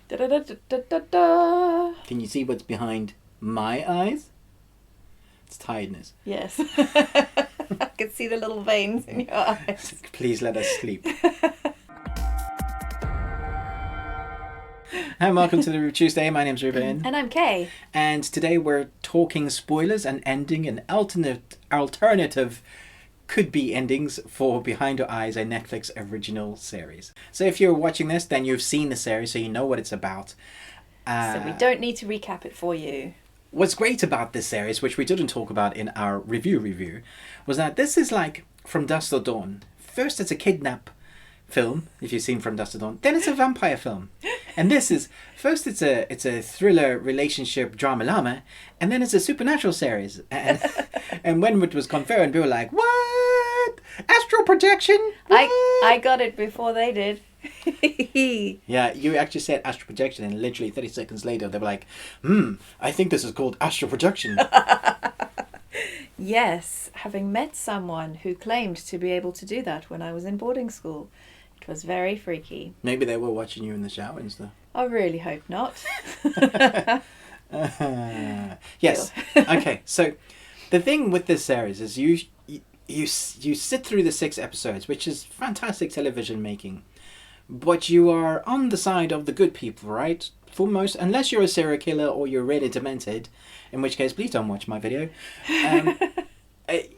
Da-da-da-da-da-da. Can you see what's behind my eyes? It's tiredness. Yes. I can see the little veins in your eyes. Please let us sleep. Hi, and welcome to the Review Tuesday. My name's Ruben. And I'm Kay. And today we're talking spoilers and ending and alternative could-be endings for Behind Your Eyes, a Netflix original series. So if you're watching this, then you've seen the series, so you know what it's about. So we don't need to recap it for you. What's great about this series, which we didn't talk about in our review, was that this is like From Dusk Till Dawn. First it's a kidnap film, if you've seen From Dusk Till Dawn. Then it's a vampire film. And this is, first it's a thriller relationship drama llama, and then it's a supernatural series. And when it was confirmed, we were like, what? Astral projection? What? I got it before they did. Yeah, you actually said astral projection, and literally 30 seconds later they were like, I think this is called astral projection. Yes, having met someone who claimed to be able to do that when I was in boarding school. It was very freaky. Maybe they were watching you in the shower and stuff. I really hope not. Yes. Okay, so the thing with this series is you sit through the 6 episodes, which is fantastic television making. But you are on the side of the good people, right? For most, unless you're a serial killer or you're really demented, in which case, please don't watch my video.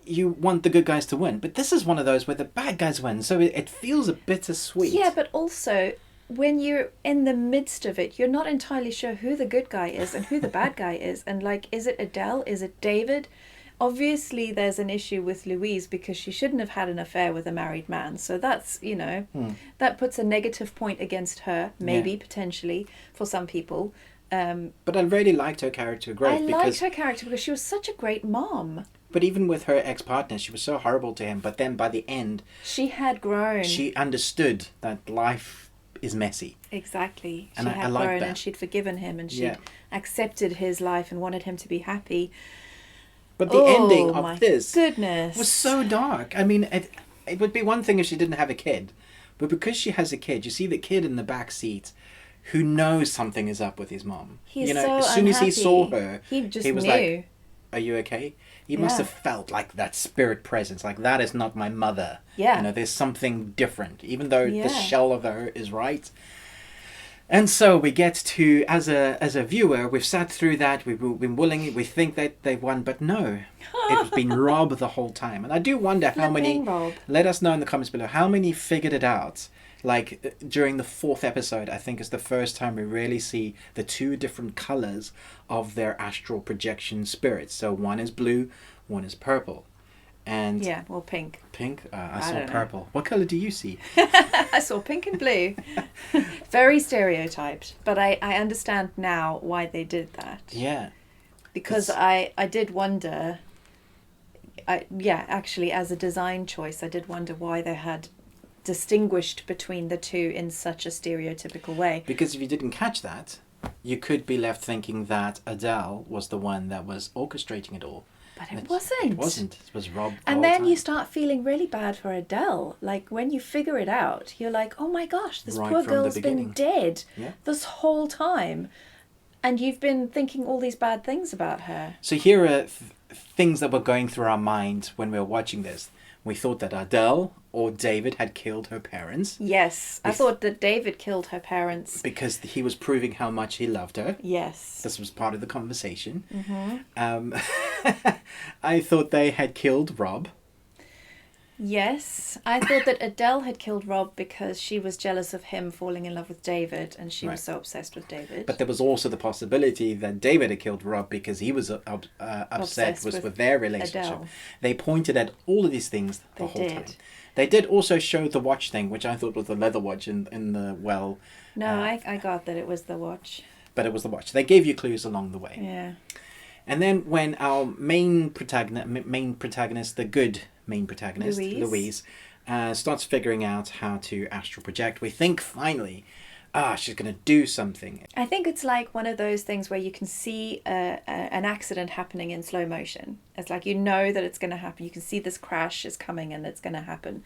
You want the good guys to win. But this is one of those where the bad guys win, so it feels a bittersweet. Yeah, but also, when you're in the midst of it, you're not entirely sure who the good guy is and who the bad guy is. And like, is it Adele? Is it David? Obviously, there's an issue with Louise because she shouldn't have had an affair with a married man. So that's, that puts a negative point against her, maybe, potentially, for some people. But I really liked her character I liked her character because she was such a great mom. But even with her ex-partner, she was so horrible to him. But then by the end, she had grown. She understood that life is messy. Exactly. And she had like grown that. and she'd forgiven him and she'd accepted his life and wanted him to be happy. But the ending of this goodness was so dark. I mean, it would be one thing if she didn't have a kid. But because she has a kid, you see the kid in the back seat who knows something is up with his mom. He's as soon as he saw her, he was knew. like, are you okay? He must have felt like that spirit presence, like that is not my mother. Yeah. There's something different, even though the shell of her is right. And so we get to, as a viewer, we've sat through that, we've been willing, we think that they've won, but no. It's been Rob the whole time. And I do wonder how many, Rob. Let us know in the comments below, how many figured it out. Like, during the 4th episode, I think is the first time we really see the 2 different colours of their astral projection spirits. So one is blue, one is purple. And pink. Pink? I saw purple. Know. What colour do you see? I saw pink and blue. Very stereotyped. But I understand now why they did that. Yeah. Because I did wonder... actually, as a design choice, I did wonder why they had distinguished between the 2 in such a stereotypical way. Because if you didn't catch that, you could be left thinking that Adele was the one that was orchestrating it all. But it wasn't. It wasn't. It was Rob. And then you start feeling really bad for Adele. Like, when you figure it out, you're like, oh my gosh, this poor girl's been dead this whole time. And you've been thinking all these bad things about her. So here are things that were going through our minds when we were watching this. We thought that Adele or David had killed her parents. Yes, I thought that David killed her parents. Because he was proving how much he loved her. Yes. This was part of the conversation. Mm-hmm. I thought they had killed Rob. Yes, I thought that Adele had killed Rob because she was jealous of him falling in love with David and she was so obsessed with David. But there was also the possibility that David had killed Rob because he was upset with their relationship. Adele. They pointed at all of these things the whole time. They did also show the watch thing, which I thought was the leather watch in the well. No, I got that it was the watch. But it was the watch. They gave you clues along the way. Yeah. And then when our main protagonist, the good main protagonist, Louise starts figuring out how to astral project, we think finally, she's going to do something. I think it's like one of those things where you can see an accident happening in slow motion. It's like, you know that it's going to happen. You can see this crash is coming and it's going to happen.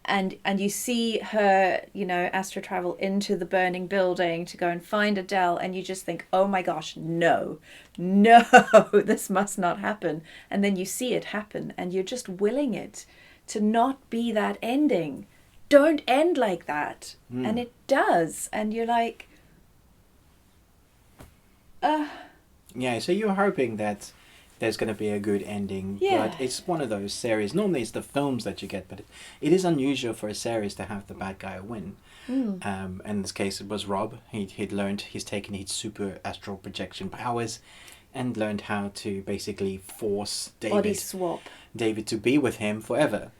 and you see her, astral travel into the burning building to go and find Adele, and you just think, oh my gosh, no, this must not happen. And then you see it happen, and you're just willing it to not be that ending. Don't end like that. And it does. And you're like, Yeah, so you're hoping that there's going to be a good ending. Yeah. But it's one of those series. Normally it's the films that you get, but it is unusual for a series to have the bad guy win. In this case, it was Rob. He's taken his super astral projection powers and learned how to basically force body swap. David to be with him forever.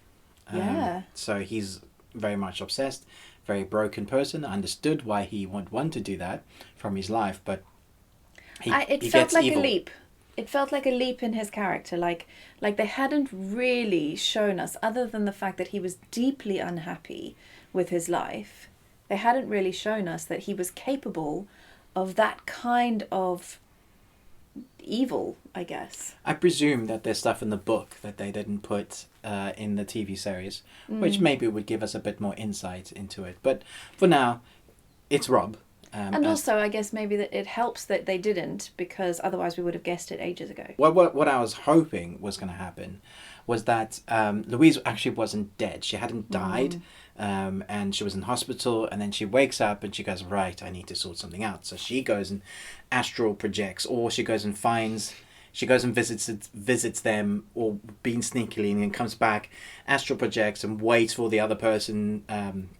Yeah. So he's very much obsessed, very broken person. I understood why he would want to do that from his life, but he It felt gets like evil. a leap. It felt like a leap in his character. Like they hadn't really shown us, other than the fact that he was deeply unhappy with his life, they hadn't really shown us that he was capable of that kind of evil, I guess. I presume that there's stuff in the book that they didn't put in the TV series, which maybe would give us a bit more insight into it. But for now, it's Rob. And also, I guess maybe that it helps that they didn't, because otherwise we would have guessed it ages ago. What I was hoping was going to happen was that Louise actually wasn't dead. She hadn't died, and she was in hospital, and then she wakes up and she goes, right, I need to sort something out. So she goes and astral projects, or she goes and visits them, or being sneakily, and then comes back, astral projects, and waits for the other person,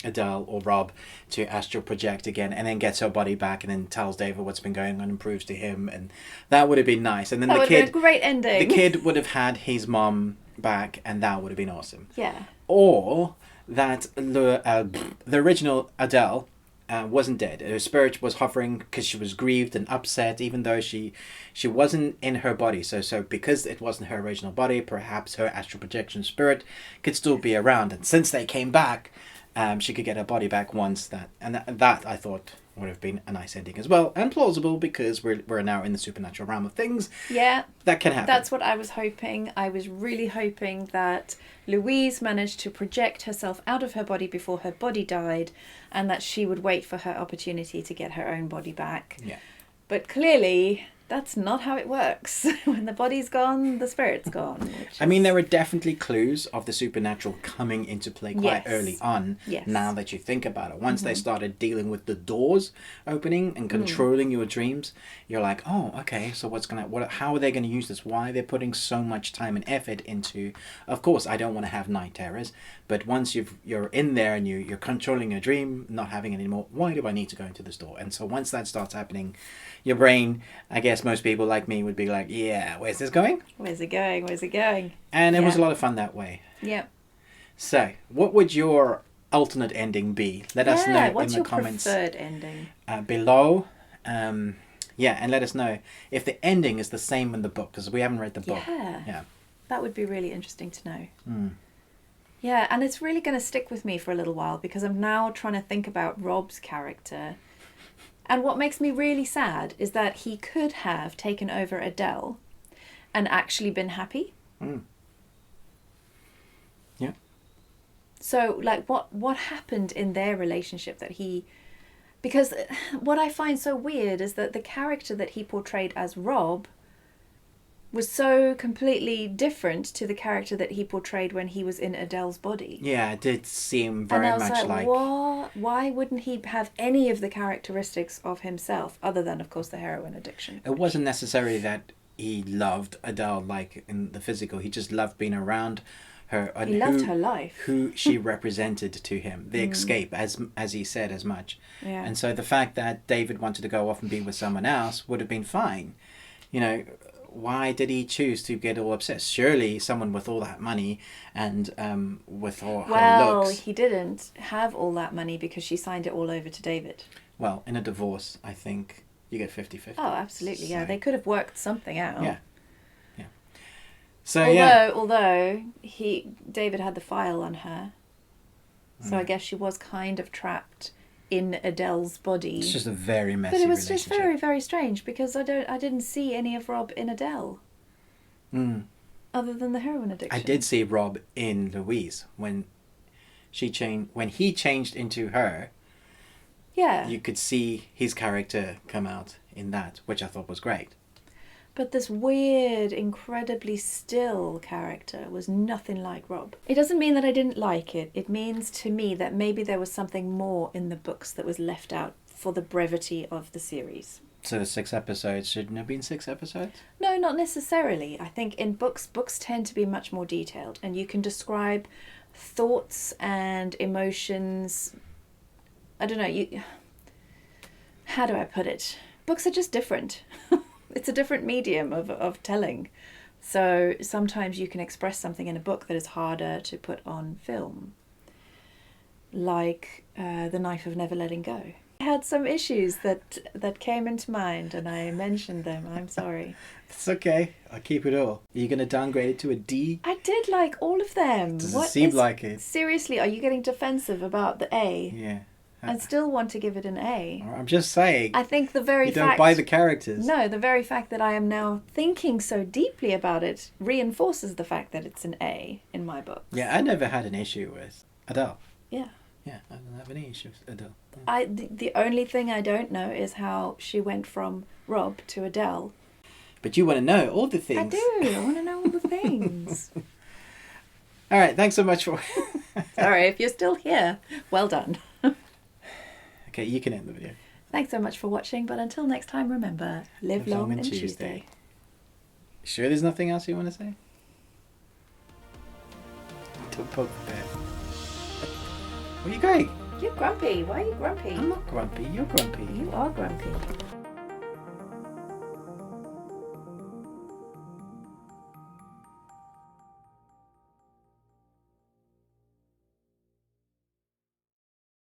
Adele or Rob, to astral project again, and then gets her body back, and then tells David what's been going on and proves to him, and that would have been nice. And then That would have been a great ending. the kid would have had his mom back, and that would have been awesome. Yeah. Or that the original Adele wasn't dead. Her spirit was hovering because she was grieved and upset, even though she wasn't in her body. So because it wasn't her original body, perhaps her astral projection spirit could still be around. And since they came back, she could get her body back once that. And that I thought would have been a nice ending as well, and plausible, because we're now in the supernatural realm of things. Yeah. That can happen. That's what I was hoping. I was really hoping that Louise managed to project herself out of her body before her body died, and that she would wait for her opportunity to get her own body back. Yeah. But clearly, that's not how it works. When the body's gone, the spirit's gone. I mean, there were definitely clues of the supernatural coming into play quite early on. Yes. Now that you think about it, once they started dealing with the doors opening and controlling your dreams, you're like, oh, okay. So how are they going to use this? Why they're putting so much time and effort into? Of course, I don't want to have night terrors, but once you're in there and you're controlling your dream, not having it anymore, why do I need to go into this door? And so once that starts happening, your brain, I guess most people like me would be like, yeah, where's this going? Where's it going? Where's it going? And it was a lot of fun that way. Yeah. So, what would your alternate ending be? Let us know what's in the your comments preferred ending? below. And let us know if the ending is the same in the book, because we haven't read the book. Yeah. That would be really interesting to know. Yeah, and it's really going to stick with me for a little while, because I'm now trying to think about Rob's character. And what makes me really sad is that he could have taken over Adele and actually been happy. Yeah. So, like, what happened in their relationship that he... Because what I find so weird is that the character that he portrayed as Rob was so completely different to the character that he portrayed when he was in Adele's body. Yeah, it did seem very and I was much like, what? Why wouldn't he have any of the characteristics of himself, other than, of course, the heroin addiction? It wasn't necessarily that he loved Adele like in the physical. He just loved being around her. And he loved her life. Who she represented to him. The escape, as he said as much. Yeah. And so the fact that David wanted to go off and be with someone else would have been fine. You know, why did he choose to get all obsessed? Surely someone with all that money and with all her Well, looks. he didn't have all that money because she signed it all over to David. Well, in a divorce, I think you get 50-50. Oh, absolutely, yeah. So- They could have worked something out. Yeah. So Although David had the file on her, so I guess she was kind of trapped in Adele's body. it's just a very messy But it was just relationship. very, very strange, because I didn't see any of Rob in Adele, other than the heroin addiction. I did see Rob in Louise when when he changed into her, Yeah. you could see his character come out in that, which I thought was great. But this weird, incredibly still character was nothing like Rob. It doesn't mean that I didn't like it. It means to me that maybe there was something more in the books that was left out for the brevity of the series. So the 6 episodes shouldn't have been 6 episodes? No, not necessarily. I think in books tend to be much more detailed, and you can describe thoughts and emotions. I don't know, how do I put it? Books are just different. It's a different medium of telling. So sometimes you can express something in a book that is harder to put on film. Like The Knife of Never Letting Go. I had some issues that came into mind and I mentioned them. I'm sorry. It's okay. I'll keep it all. Are you going to downgrade it to a D? I did like all of them. Does it seem like it? Seriously, are you getting defensive about the A? Yeah. I still want to give it an A. I'm just saying. I think the very fact... You don't buy the characters. No, the very fact that I am now thinking so deeply about it reinforces the fact that it's an A in my book. Yeah, I never had an issue with Adele. Yeah. Yeah, I don't have any issue with Adele. The only thing I don't know is how she went from Rob to Adele. But you want to know all the things. I do. I want to know all the things. All right, thanks so much for... Sorry, if you're still here, well done. Okay, you can end the video. Thanks so much for watching, but until next time, remember, live long and Tuesday. Sure there's nothing else you want to say? Don't poke the bear. Where are you going? You're grumpy. Why are you grumpy? I'm not grumpy. You're grumpy. You are grumpy.